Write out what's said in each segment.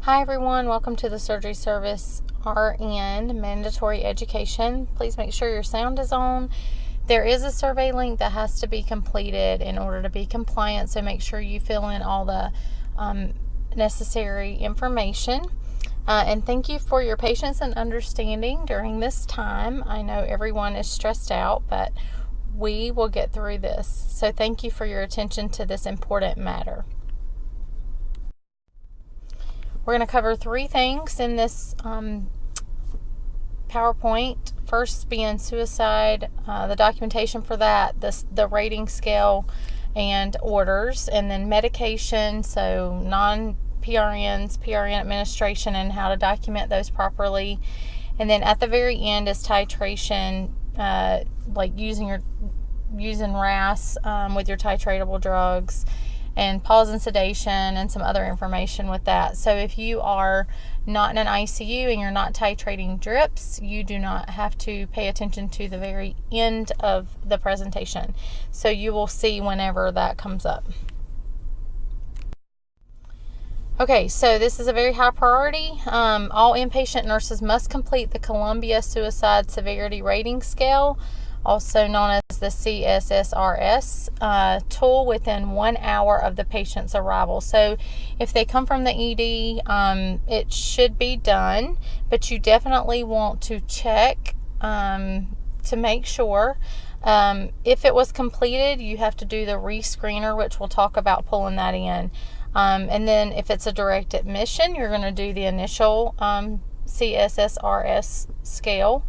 Hi everyone, welcome to the Surgery Service RN Mandatory Education. Please make sure your sound is on. There is a survey link that has to be completed in order to be compliant, so make sure you fill in all the necessary information. And thank you for your patience and understanding during this time. I know everyone is stressed out, but we will get through this. So thank you for your attention to this important matter. We're going to cover three things in this PowerPoint. First being suicide, the documentation for that, the rating scale and orders, and then medication, so non-PRNs, PRN administration, and how to document those properly. And then at the very end is titration, like using RAS with your titratable drugs, and pause and sedation, and some other information with that. So if you are not in an ICU and you're not titrating drips, you do not have to pay attention to the very end of the presentation. So you will see whenever that comes up. Okay, so this is a very high priority. All inpatient nurses must complete the Columbia Suicide Severity Rating Scale, also known as the CSSRS tool, within 1 hour of the patient's arrival. So if they come from the ED, it should be done, but you definitely want to check to make sure. If it was completed, you have to do the rescreener, which we'll talk about pulling that in. And then if it's a direct admission, you're going to do the initial CSSRS scale.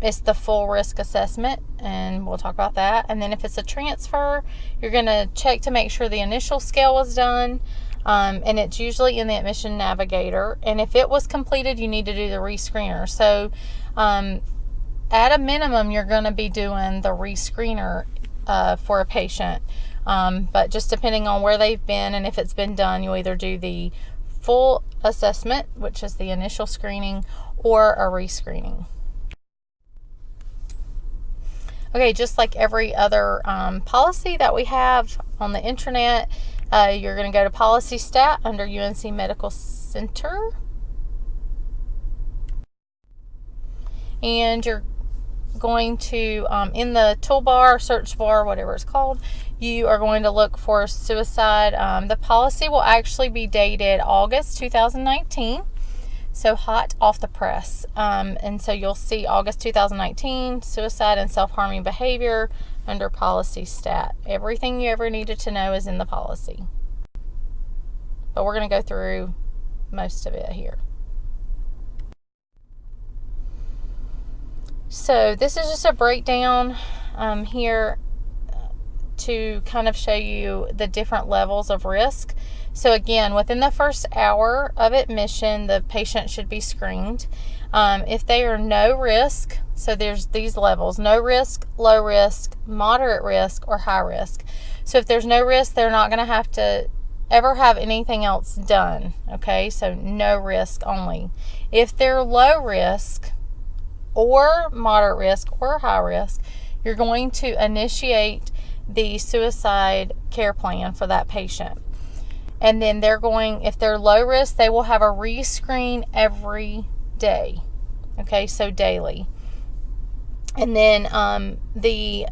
It's the full risk assessment, and we'll talk about that. And then if it's a transfer, you're going to check to make sure the initial scale was done, and it's usually in the admission navigator. And if it was completed, you need to do the rescreener. So at a minimum, you're going to be doing the rescreener for a patient, but just depending on where they've been and if it's been done, you either do the full assessment, which is the initial screening, or a rescreening. Okay, just like every other policy that we have on the intranet, you're going to go to Policy Stat under UNC Medical Center. And you're going to, in the toolbar, search bar, whatever it's called, you are going to look for suicide. The policy will actually be dated August 2019. So hot off the press. And so you'll see August 2019, suicide and self-harming behavior under Policy Stat. Everything you ever needed to know is in the policy. But we're going to go through most of it here. So this is just a breakdown here to kind of show you the different levels of risk. So again, within the first hour of admission, the patient should be screened. If they are no risk, so there's these levels: no risk, low risk, moderate risk, or high risk. So if there's no risk, they're not going to have to ever have anything else done. Okay, so no risk only. If they're low risk or moderate risk or high risk, you're going to initiate the suicide care plan for that patient. And then if they're low risk, they will have a rescreen every day. Okay, so daily. And then the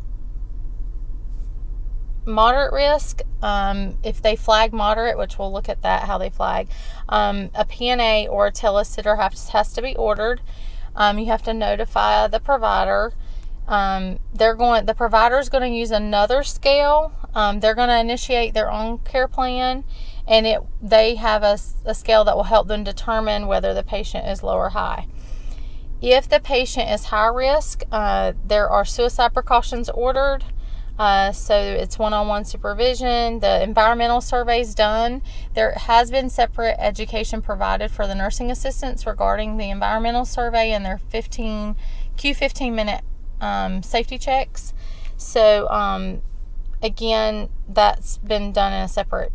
moderate risk, if they flag moderate, which we'll look at that, how they flag, a PNA or a telesitter has to be ordered. You have to notify the provider. The provider is going to use another scale. They're going to initiate their own care plan, and they have a scale that will help them determine whether the patient is low or high. If the patient is high risk, there are suicide precautions ordered. So it's one-on-one supervision. The environmental survey is done. There has been separate education provided for the nursing assistants regarding the environmental survey and their 15-minute safety checks. So again, that's been done in a separate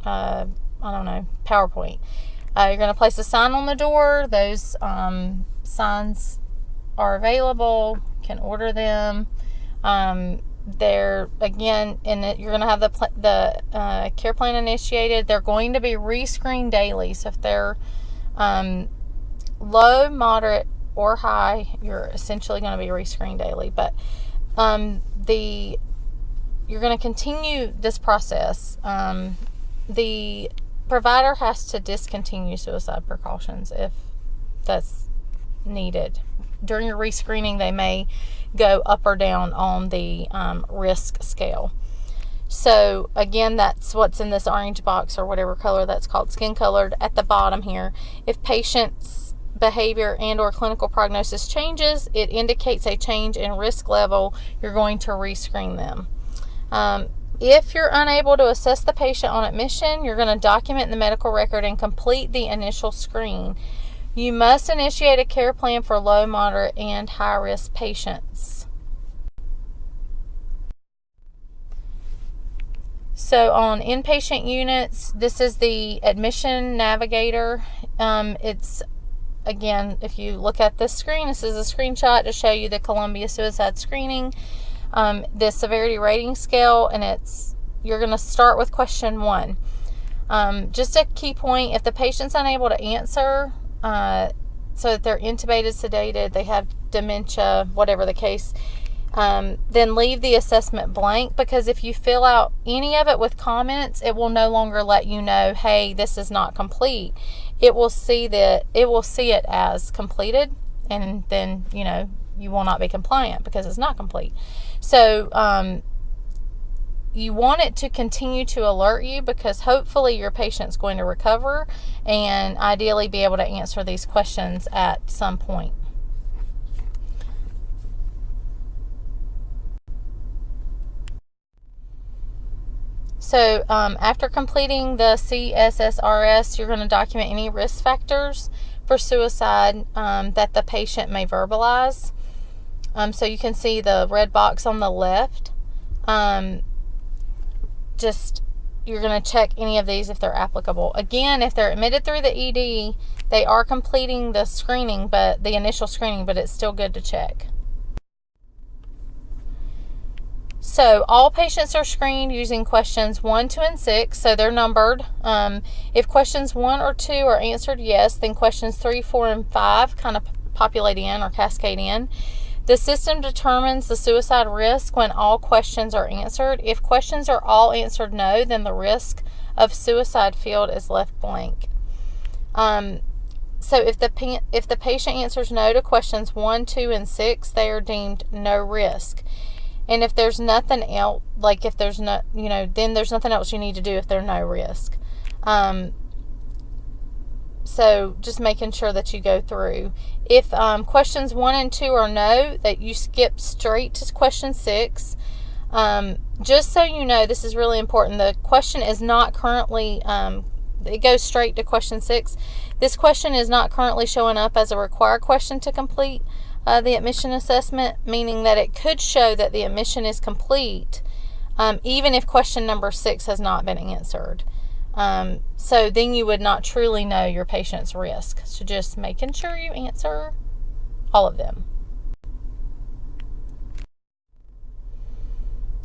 PowerPoint. You're going to place a sign on the door. Those signs are available. You can order them. They're, again, you're going to have the care plan initiated. They're going to be rescreened daily. So if they're low, moderate, or high, you're essentially going to be rescreened daily. But you're going to continue this process. The provider has to discontinue suicide precautions if that's needed. During your rescreening, they may go up or down on the risk scale. So again, that's what's in this orange box, or whatever color that's called, skin colored, at the bottom here. If patient's behavior and or clinical prognosis changes, it indicates a change in risk level. You're going to rescreen them. If you're unable to assess the patient on admission, you're going to document in the medical record and complete the initial screen. You must initiate a care plan for low, moderate, and high-risk patients. So on inpatient units, this is the admission navigator. It's, again, if you look at this screen, this is a screenshot to show you the Columbia Suicide Screening, the severity rating scale, and you're going to start with question 1. Just a key point, if the patient's unable to answer, so that they're intubated, sedated, they have dementia, whatever the case, then leave the assessment blank, because if you fill out any of it with comments, it will no longer let you know, hey, this is not complete. It will see it as completed, and then, you will not be compliant because it's not complete. So, you want it to continue to alert you, because hopefully your patient's going to recover and ideally be able to answer these questions at some point. So after completing the CSSRS, you're going to document any risk factors for suicide that the patient may verbalize. So you can see the red box on the left. You're going to check any of these if they're applicable. Again, if they're admitted through the ED, they are completing the screening, but the initial screening, but it's still good to check. So all patients are screened using questions 1, 2, and 6, so they're numbered. If questions 1 or 2 are answered yes, then questions 3, 4, and 5 kind of populate in or cascade in. The system determines the suicide risk when all questions are answered. If questions are all answered no, then the risk of suicide field is left blank. So if the patient answers no to questions 1, 2, and 6, they are deemed no risk. And if there's nothing else, then there's nothing else you need to do if they're no risk. So just making sure that you go through. If questions 1 and 2 are no, that you skip straight to question 6. Just so you know, this is really important. The question is not currently, it goes straight to question 6. This question is not currently showing up as a required question to complete the admission assessment, meaning that it could show that the admission is complete, even if question number 6 has not been answered. So then you would not truly know your patient's risk. So just making sure you answer all of them.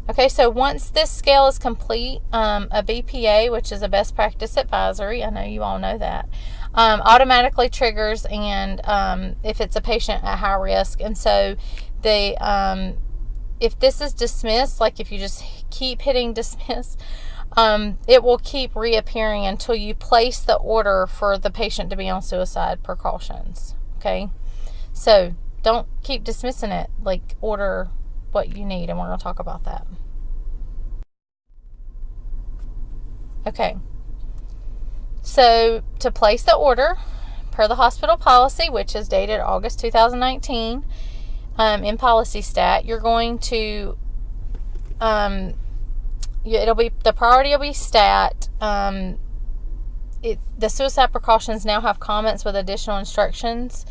Okay, so once this scale is complete, a BPA, which is a best practice advisory, I know you all know that, automatically triggers, and if it's a patient at high risk. And so if this is dismissed, like if you just keep hitting dismiss, it will keep reappearing until you place the order for the patient to be on suicide precautions. Okay, so don't keep dismissing it. Like, order what you need, and we're going to talk about that. Okay, so to place the order per the hospital policy, which is dated August 2019, in Policy Stat, you're going to the priority will be stat. The suicide precautions now have comments with additional instructions.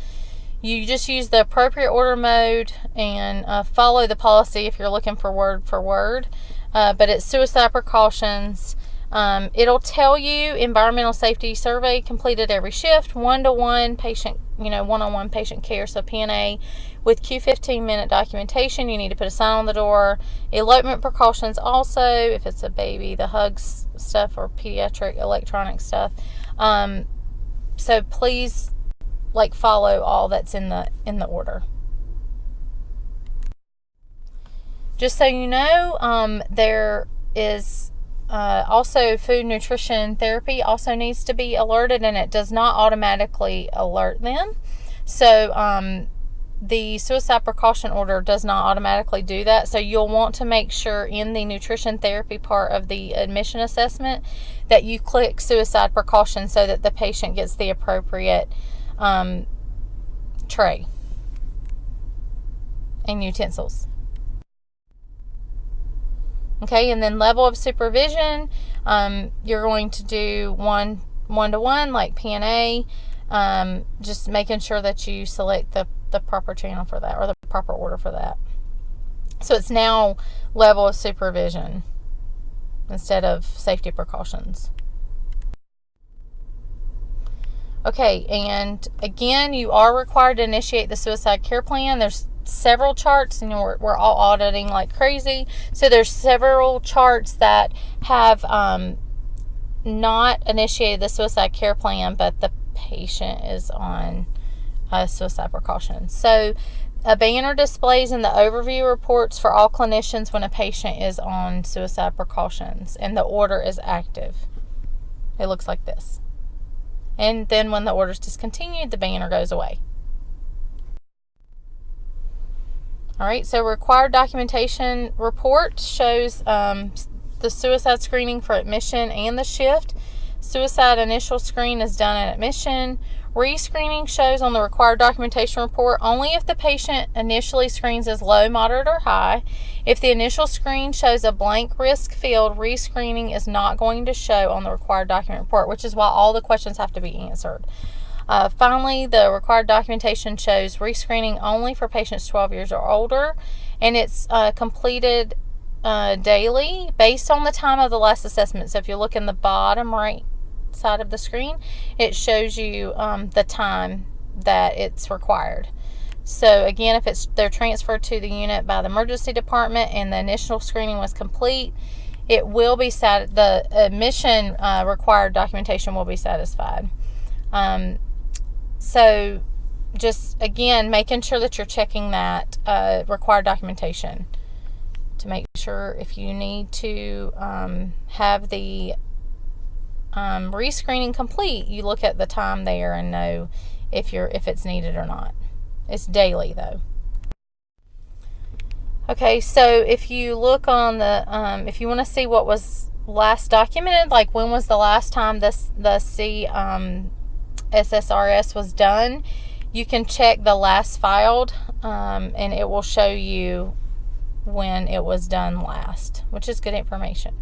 You just use the appropriate order mode and follow the policy if you're looking for word. But it's suicide precautions. It'll tell you environmental safety survey completed every shift, 1-to-1 patient, one-on-one patient care, so PNA, With Q15-minute documentation, you need to put a sign on the door. Elopement precautions also, if it's a baby, the hugs stuff or pediatric electronic stuff. So please, follow all that's in the order. Just so you know, there is also food nutrition therapy also needs to be alerted, and it does not automatically alert them. So the suicide precaution order does not automatically do that. So you'll want to make sure in the nutrition therapy part of the admission assessment that you click suicide precaution so that the patient gets the appropriate tray and utensils. Okay, and then level of supervision, you're going to do one-to-one, like PNA, just making sure that you select the proper channel for that, or the proper order for that. So it's now level of supervision instead of safety precautions. Okay, and again, you are required to initiate the suicide care plan. There's several charts, and we're all auditing like crazy. So there's several charts that have not initiated the suicide care plan, but the patient is on suicide precautions. So a banner displays in the overview reports for all clinicians when a patient is on suicide precautions and the order is active. It looks like this. And then when the order is discontinued, the banner goes away. All right, so required documentation report shows the suicide screening for admission and the shift. Suicide initial screen is done at admission. Rescreening shows on the required documentation report only if the patient initially screens as low, moderate, or high. If the initial screen shows a blank risk field, rescreening is not going to show on the required document report, which is why all the questions have to be answered. Finally, the required documentation shows rescreening only for patients 12 years or older, and it's completed daily based on the time of the last assessment. So if you look in the bottom right side of the screen, it shows you the time that it's required. So again, if they're transferred to the unit by the emergency department and the initial screening was complete, it will be the admission required documentation will be satisfied. So just again, making sure that you're checking that required documentation to make sure if you need to have the rescreening complete, you look at the time there and know if it's needed or not. It's daily though. Okay, so if you look on the if you want to see what was last documented, like when was the last time the SSRS was done, you can check the last filed and it will show you when it was done last, which is good information.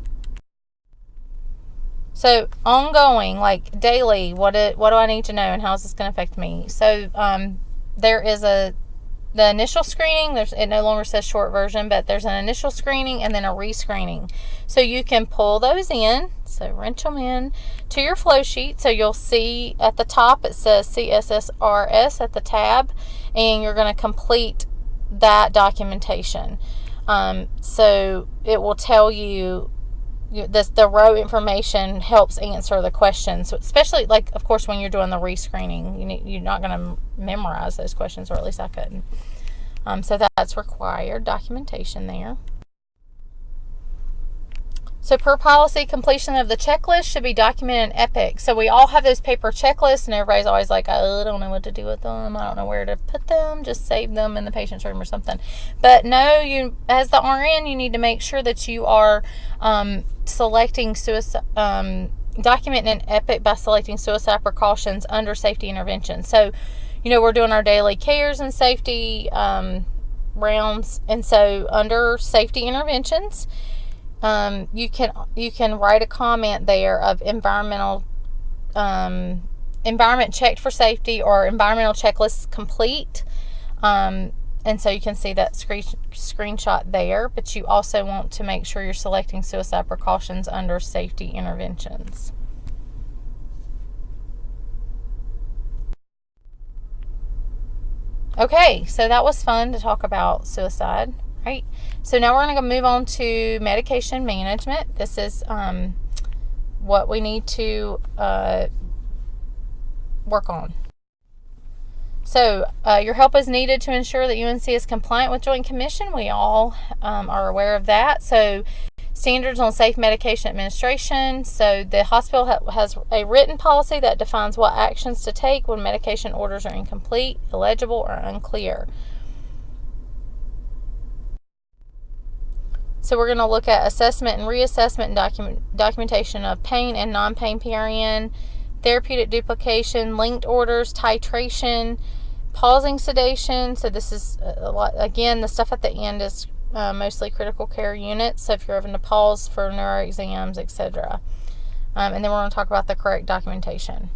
So ongoing, like daily, what do I need to know and how is this going to affect me? So there is the initial screening. It no longer says short version, but there's an initial screening and then a rescreening. So you can pull those in, so wrench them in to your flow sheet. So you'll see at the top it says CSSRS at the tab, and you're going to complete that documentation. So it will tell you the row information helps answer the questions. So especially, like, of course, when you're doing the rescreening, you're not going to memorize those questions, or at least I couldn't. So that's required documentation there. So per policy, completion of the checklist should be documented in Epic. So we all have those paper checklists, and everybody's always like, oh, I don't know what to do with them. I don't know where to put them. Just save them in the patient's room or something. But no, you, as the RN, you need to make sure that you are selecting suicide, documenting in Epic by selecting suicide precautions under safety intervention. So, we're doing our daily cares and safety rounds, and so under safety interventions, you can write a comment there of environment checked for safety or environmental checklist complete, and so you can see that screenshot there. But you also want to make sure you're selecting suicide precautions under safety interventions. Okay, so that was fun to talk about suicide, right? So now we're going to move on to medication management. This is what we need to work on. So your help is needed to ensure that UNC is compliant with Joint Commission. We all are aware of that. So standards on safe medication administration. So the hospital has a written policy that defines what actions to take when medication orders are incomplete, illegible, or unclear. So we're going to look at assessment and reassessment and documentation of pain and non-pain PRN, therapeutic duplication, linked orders, titration, pausing sedation. So this is a lot. Again, the stuff at the end is mostly critical care units. So if you're having to pause for neuro exams, etc. And then we're going to talk about the correct documentation.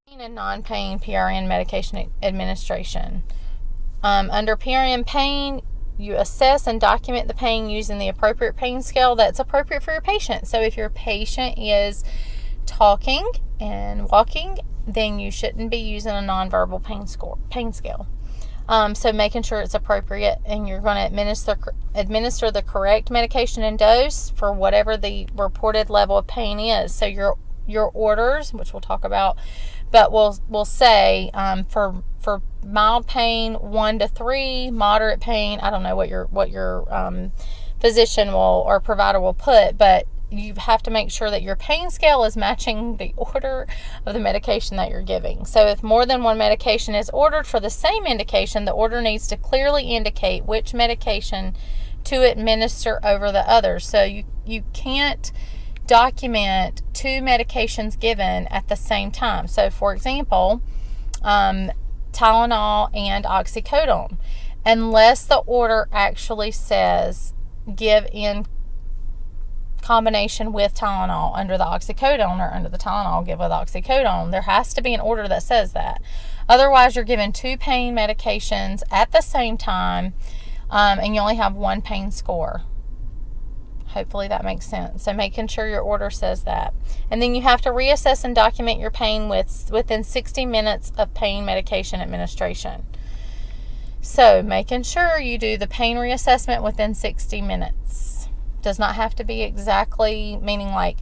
Pain and non-pain PRN medication administration. Under PRN pain, you assess and document the pain using the appropriate pain scale that's appropriate for your patient. So if your patient is talking and walking, then you shouldn't be using a nonverbal pain scale. So making sure it's appropriate, and you're going to administer the correct medication and dose for whatever the reported level of pain is. So your orders, which we'll talk about, but we'll say for mild pain 1 to 3, moderate pain, I don't know what your physician will or provider will put, but you have to make sure that your pain scale is matching the order of the medication that you're giving. So if more than one medication is ordered for the same indication, the order needs to clearly indicate which medication to administer over the others. So you can't document 2 medications given at the same time. So for example, Tylenol and oxycodone, unless the order actually says give in combination with Tylenol under the oxycodone, or under the Tylenol give with oxycodone. There has to be an order that says that. Otherwise, you're given 2 pain medications at the same time, and you only have 1 pain score. Hopefully that makes sense. So making sure your order says that. And then you have to reassess and document your pain within 60 minutes of pain medication administration. So making sure you do the pain reassessment within 60 minutes. Does not have to be exactly, meaning like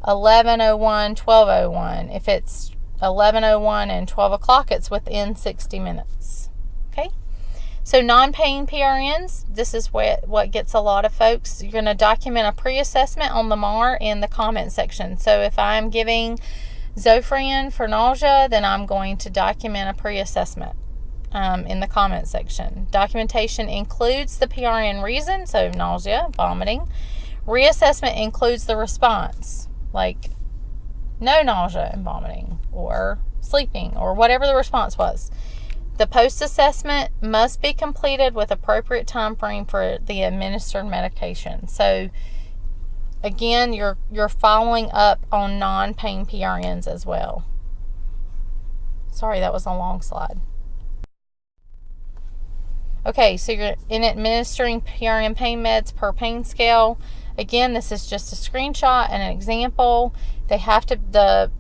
11:01, 12:01. If it's 11:01 and 12 o'clock, it's within 60 minutes. Okay? So non-pain PRNs, this is what gets a lot of folks. You're going to document a pre-assessment on the MAR in the comment section. So if I'm giving Zofran for nausea, then I'm going to document a pre-assessment in the comment section. Documentation includes the PRN reason, so nausea, vomiting. Reassessment includes the response, like no nausea and vomiting, or sleeping, or whatever the response was. The post-assessment must be completed with appropriate time frame for the administered medication. So again, you're following up on non-pain PRNs as well. Sorry, that was a long slide. Okay, so you're in administering PRN pain meds per pain scale. Again, this is just a screenshot and an example. The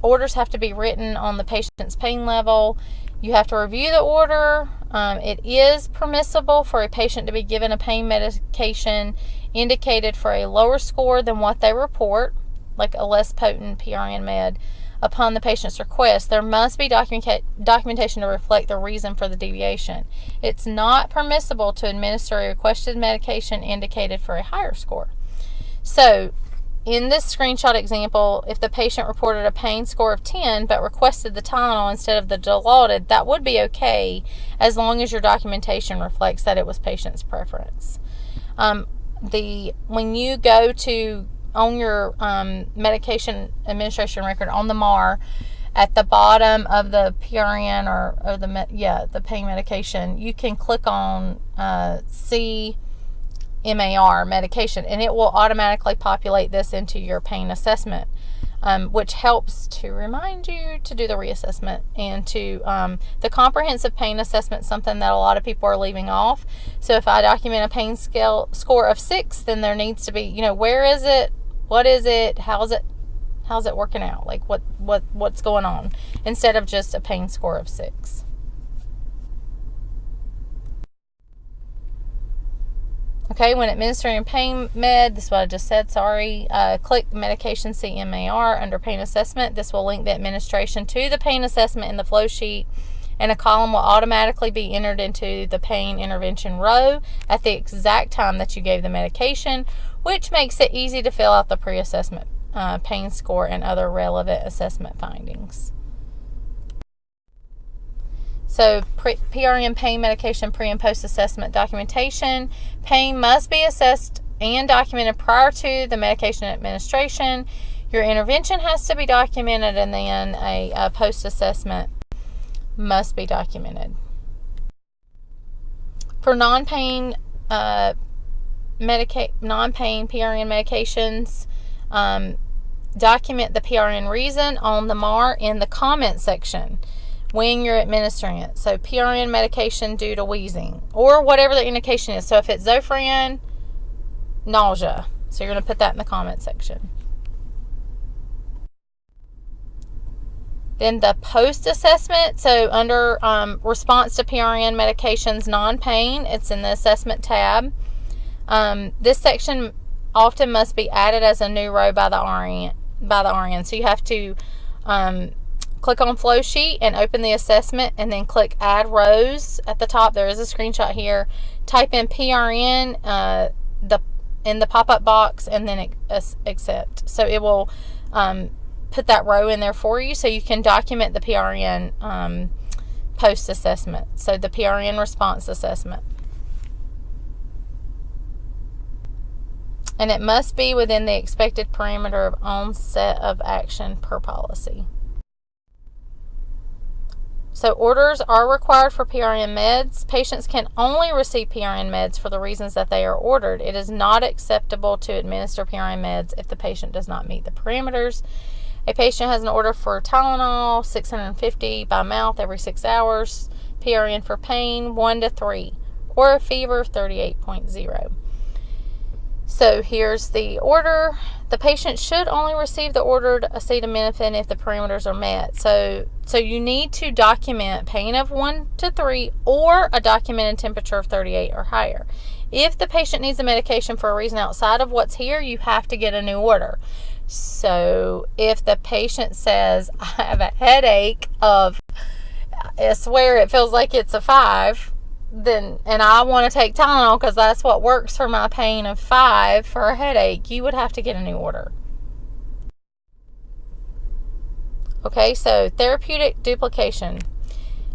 orders have to be written on the patient's pain level. You have to review the order. It is permissible for a patient to be given a pain medication indicated for a lower score than what they report, like a less potent PRN med, upon the patient's request. There must be documentation to reflect the reason for the deviation. It's not permissible to administer a requested medication indicated for a higher score. So, in this screenshot example, if the patient reported a pain score of 10 but requested the Tylenol instead of the Dilaudid, that would be okay as long as your documentation reflects that it was patient's preference. When you go to on your medication administration record on the MAR, at the bottom of the PRN or the pain medication, you can click on CMAR medication, and it will automatically populate this into your pain assessment, which helps to remind you to do the reassessment and to the comprehensive pain assessment, something that a lot of people are leaving off. So if I document a pain scale score of 6, then there needs to be, where is it? What is it? How is it How's it working out? Like what's going on? Instead of just a pain score of 6. Okay, when administering pain med, this is what I just said, sorry. Click medication CMAR under pain assessment. This will link the administration to the pain assessment in the flow sheet, and a column will automatically be entered into the pain intervention row at the exact time that you gave the medication, which makes it easy to fill out the pre-assessment pain score and other relevant assessment findings. So PRN pain medication pre- and post-assessment documentation. Pain must be assessed and documented prior to the medication administration. Your intervention has to be documented, and then a post-assessment must be documented. For non-pain PRN medications, document the PRN reason on the MAR in the comment section when you're administering it. So PRN medication due to wheezing or whatever the indication is. So if it's Zofran, nausea. So you're going to put that in the comment section. Then the post-assessment. So under response to PRN medications non-pain, it's in the assessment tab. This section often must be added as a new row by the RN. So you have to click on flow sheet and open the assessment, and then click add rows at the top. There is a screenshot here. Type in PRN in the pop-up box, and then accept. So it will put that row in there for you, so you can document the PRN post-assessment. So the PRN response assessment. And it must be within the expected parameter of onset of action per policy. So orders are required for PRN meds. Patients can only receive PRN meds for the reasons that they are ordered. It is not acceptable to administer PRN meds if the patient does not meet the parameters. A patient has an order for Tylenol, 650 by mouth every 6 hours, PRN for pain, 1 to 3, or a fever of 38.0. So here's the order. The patient should only receive the ordered acetaminophen if the parameters are met. So you need to document pain of 1 to 3 or a documented temperature of 38 or higher. If the patient needs a medication for a reason outside of what's here, you have to get a new order. So if the patient says, I have a headache of, I swear it feels like it's a 5, then, and I want to take Tylenol because that's what works for my pain of 5 for a headache, you would have to get a new order. Okay, so therapeutic duplication.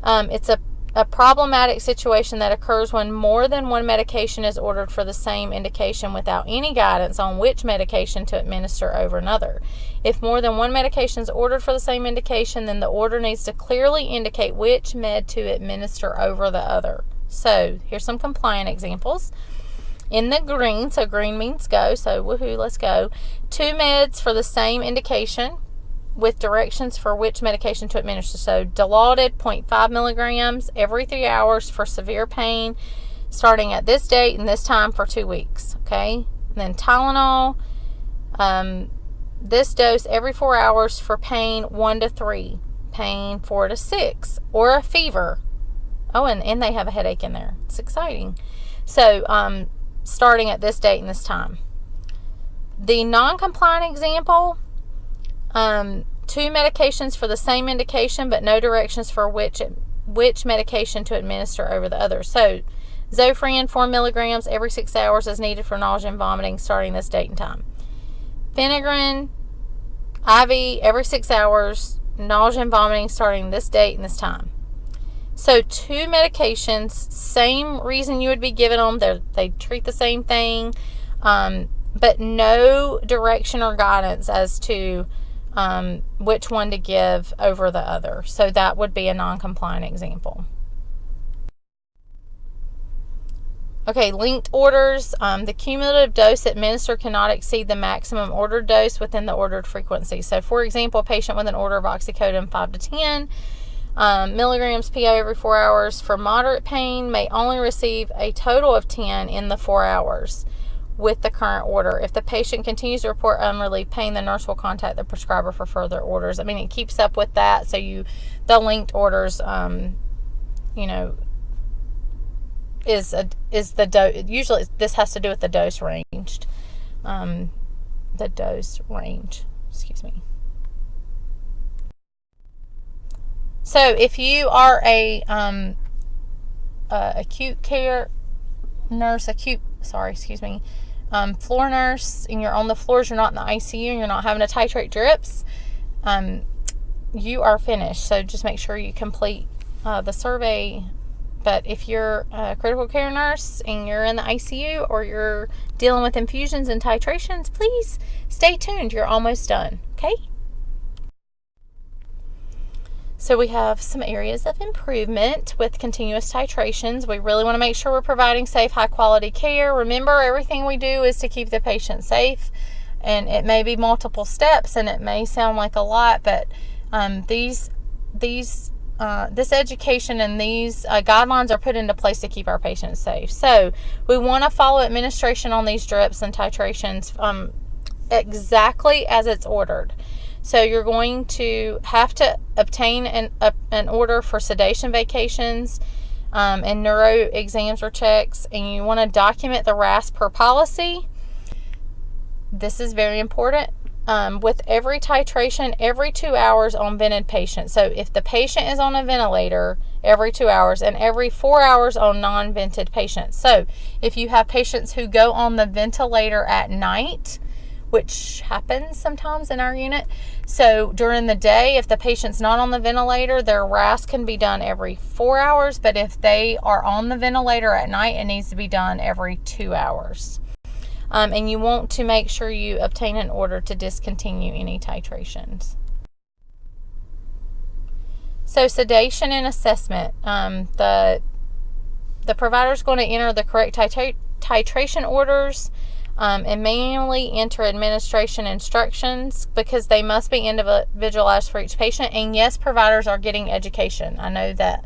It's a problematic situation that occurs when more than one medication is ordered for the same indication without any guidance on which medication to administer over another. If more than one medication is ordered for the same indication, then the order needs to clearly indicate which med to administer over the other. So here's some compliant examples. In the green, so green means go, so woohoo, let's go. 2 meds for the same indication with directions for which medication to administer. So Dilaudid 0.5 milligrams every 3 hours for severe pain starting at this date and this time for 2 weeks. Okay, and then Tylenol, this dose every 4 hours for pain 1 to 3, pain 4 to 6, or a fever. Oh, and they have a headache in there. It's exciting. So starting at this date and this time. The non-compliant example, 2 medications for the same indication but no directions for which medication to administer over the other. So Zofran 4 milligrams every 6 hours is needed for nausea and vomiting starting this date and time. Phenergan IV every 6 hours, nausea and vomiting starting this date and this time. So 2 medications, same reason you would be giving them. They treat the same thing, but no direction or guidance as to which one to give over the other. So that would be a non-compliant example. Okay, linked orders. The cumulative dose administered cannot exceed the maximum ordered dose within the ordered frequency. So, for example, a patient with an order of oxycodone 5 to 10 milligrams PO every 4 hours for moderate pain may only receive a total of 10 in the 4 hours. with the current order. If the patient continues to report unrelieved pain, the nurse will contact the prescriber for further orders. I mean, it keeps up with that. So the linked orders, is the dose. Usually this has to do with the dose range. Excuse me. So if you are a acute care nurse, floor nurse, and you're on the floors, you're not in the ICU, and you're not having to titrate drips, you are finished. So just make sure you complete the survey. But if you're a critical care nurse and you're in the ICU or you're dealing with infusions and titrations, please stay tuned. You're almost done, okay? So we have some areas of improvement with continuous titrations. We really want to make sure we're providing safe, high-quality care. Remember, everything we do is to keep the patient safe, and it may be multiple steps, and it may sound like a lot, but this education and these guidelines are put into place to keep our patients safe. So we want to follow administration on these drips and titrations exactly as it's ordered. So you're going to have to obtain an order for sedation vacations and neuro exams or checks, and you want to document the RASS per policy. This is very important. With every titration, every 2 hours on vented patients. So if the patient is on a ventilator, every 2 hours, and every 4 hours on non-vented patients. So if you have patients who go on the ventilator at night, which happens sometimes in our unit, so during the day, if the patient's not on the ventilator, their RASS can be done every 4 hours, but if they are on the ventilator at night, it needs to be done every 2 hours. And you want to make sure you obtain an order to discontinue any titrations. So sedation and assessment. The provider is going to enter the correct titration orders and manually enter administration instructions because they must be individualized for each patient. And yes, providers are getting education. I know that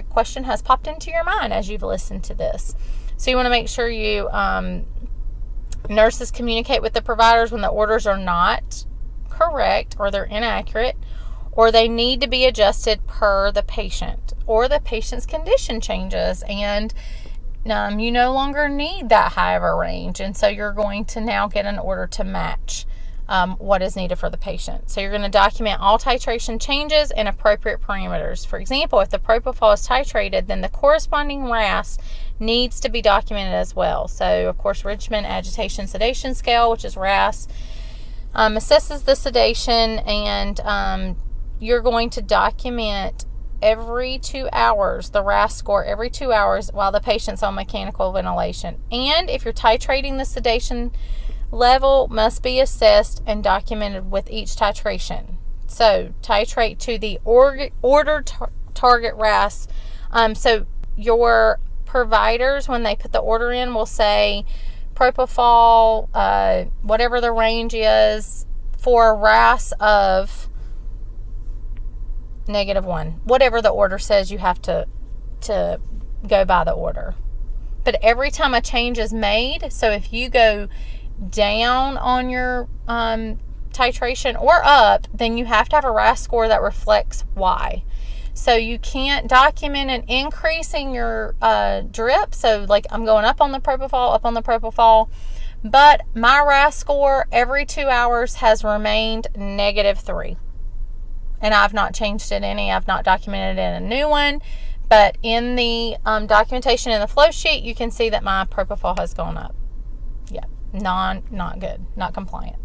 question has popped into your mind as you've listened to this. So you want to make sure you... nurses communicate with the providers when the orders are not correct or they're inaccurate or they need to be adjusted per the patient or the patient's condition changes and you no longer need that high of a range, and so you're going to now get an order to match what is needed for the patient. So you're going to document all titration changes and appropriate parameters. For example, if the propofol is titrated, then the corresponding RASS needs to be documented as well. So, of course, Richmond Agitation Sedation Scale, which is RASS, assesses the sedation, and you're going to document every 2 hours, the RASS score every 2 hours while the patient's on mechanical ventilation. And if you're titrating, the sedation level must be assessed and documented with each titration. So titrate to the ordered target RASS. So your providers, when they put the order in, will say propofol, whatever the range is, for a RASS of -1. Whatever the order says, you have to go by the order. But every time a change is made, so if you go down on your titration or up, then you have to have a RASS score that reflects why. So you can't document an increase in your drip. So like I'm going up on the propofol, but my RASS score every 2 hours has remained -3. And I've not changed it any. I've not documented it in a new one. But in the documentation in the flow sheet, you can see that my propofol has gone up. Yeah, not good, not compliant.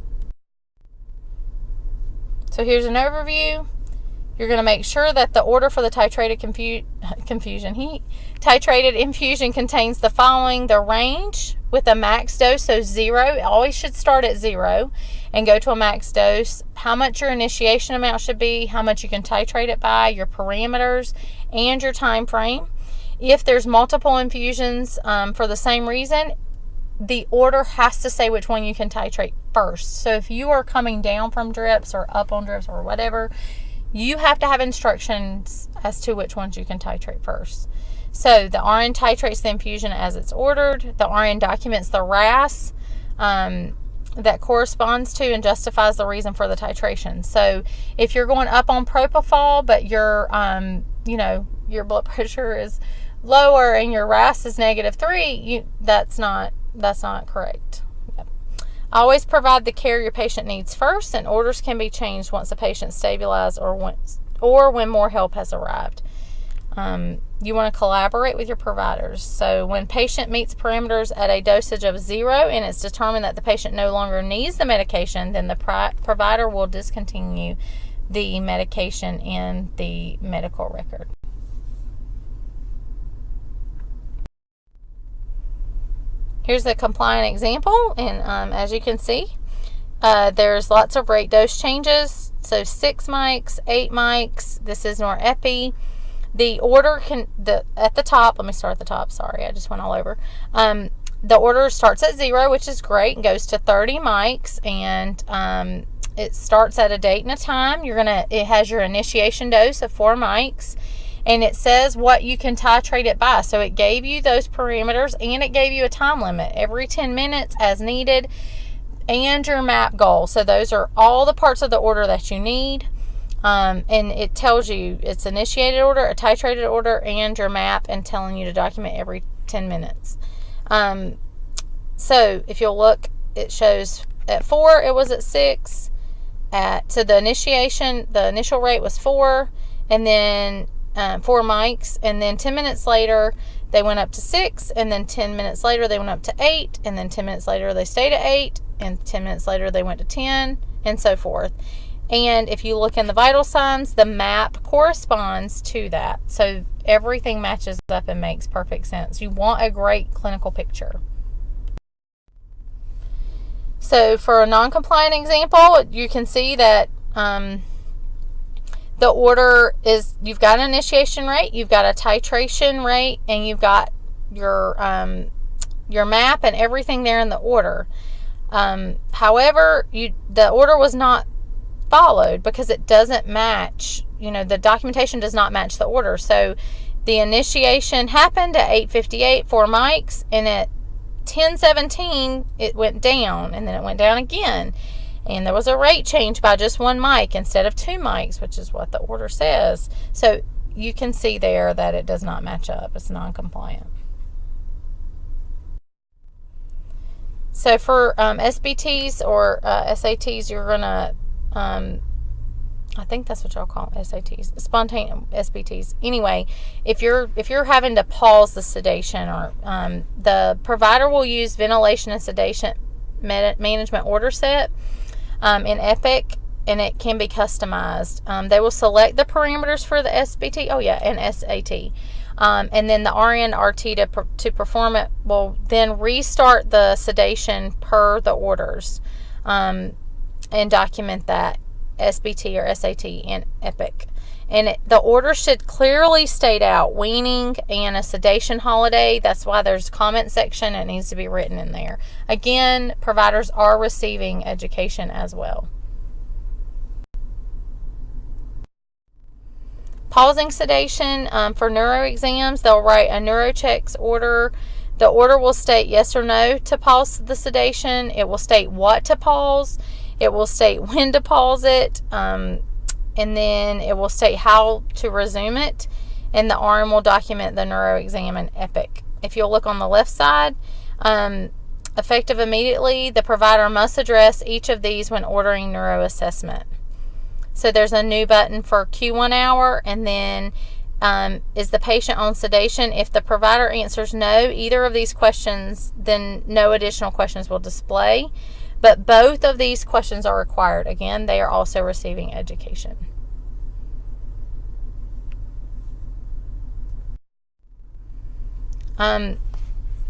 So here's an overview. You're going to make sure that the order for the titrated titrated infusion contains the following: the range with a max dose, so 0, always should start at 0 and go to a max dose, how much your initiation amount should be, how much you can titrate it by, your parameters, and your time frame. If there's multiple infusions for the same reason, the order has to say which one you can titrate first. So if you are coming down from drips or up on drips or whatever, you have to have instructions as to which ones you can titrate first. So the RN titrates the infusion as it's ordered. The RN documents the RAS that corresponds to and justifies the reason for the titration. So if you're going up on propofol, but your your blood pressure is lower and your RAS is -3, that's not correct. Yep. Always provide the care your patient needs first, and orders can be changed once the patient stabilized or when more help has arrived. You want to collaborate with your providers. So when patient meets parameters at a dosage of 0 and it's determined that the patient no longer needs the medication, then the provider will discontinue the medication in the medical record. Here's a compliant example, and as you can see, there's lots of rate dose changes. So 6 mics, 8 mics. This is norepi. The order at the top, let me start at the top, sorry, I just went all over. The order starts at 0, which is great, and goes to 30 mics, and it starts at a date and a time. It has your initiation dose of 4 mics, and it says what you can titrate it by. So it gave you those parameters, and it gave you a time limit, every 10 minutes as needed, and your MAP goal. So those are all the parts of the order that you need. And it tells you it's initiated order, a titrated order, and your MAP, and telling you to document every 10 minutes. So if you'll look, it shows at 4, it was at 6. So the initial rate was 4, and then 4 mics, and then 10 minutes later, they went up to 6, and then 10 minutes later, they went up to 8, and then 10 minutes later, they stayed at 8, and 10 minutes later, they went to 10, and so forth. And if you look in the vital signs, the MAP corresponds to that. So everything matches up and makes perfect sense. You want a great clinical picture. So for a non-compliant example, you can see that the order is, you've got an initiation rate, you've got a titration rate, and you've got your MAP and everything there in the order. However, the order was not followed because it doesn't match, the documentation does not match the order. So the initiation happened at 8:58, 4 mics, and at 10:17 it went down, and then it went down again, and there was a rate change by just 1 mic instead of 2 mics, which is what the order says. So you can see there that it does not match up. It's non-compliant. So for SBTs or SATs, you're going to I think that's what y'all call them, SATs, spontaneous SBTs. Anyway, if you're having to pause the sedation, or the provider will use ventilation and sedation management order set in Epic, and it can be customized. They will select the parameters for the SBT, and SAT. And then the RN RT to perform it will then restart the sedation per the orders. And document that SBT or SAT in Epic. And the order should clearly state out weaning and a sedation holiday. That's why there's a comment section. It needs to be written in there. Again, providers are receiving education as well. Pausing sedation for neuro exams, they'll write a neurochecks order. The order will state yes or no to pause the sedation. It will state what to pause. It will state when to pause it, and then it will state how to resume it, and the RN will document the neuro exam in Epic. If you'll look on the left side, effective immediately, the provider must address each of these when ordering neuro assessment. So there's a new button for Q1 hour, and then is the patient on sedation? If the provider answers no, either of these questions, then no additional questions will display. But both of these questions are required. Again, they are also receiving education.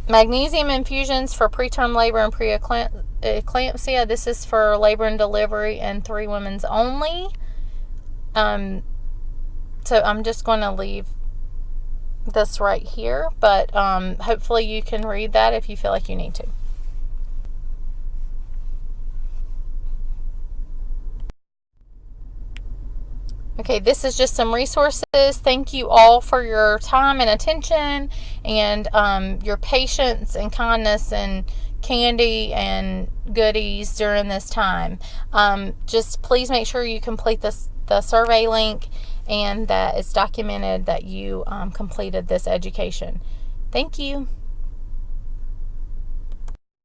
Magnesium infusions for preterm labor and preeclampsia. This is for labor and delivery and 3 women's only. So I'm just going to leave this right here, but hopefully you can read that if you feel like you need to. Okay, this is just some resources. Thank you all for your time and attention, and your patience and kindness and candy and goodies during this time. Just please make sure you complete the survey link, and that it's documented that you completed this education. Thank you.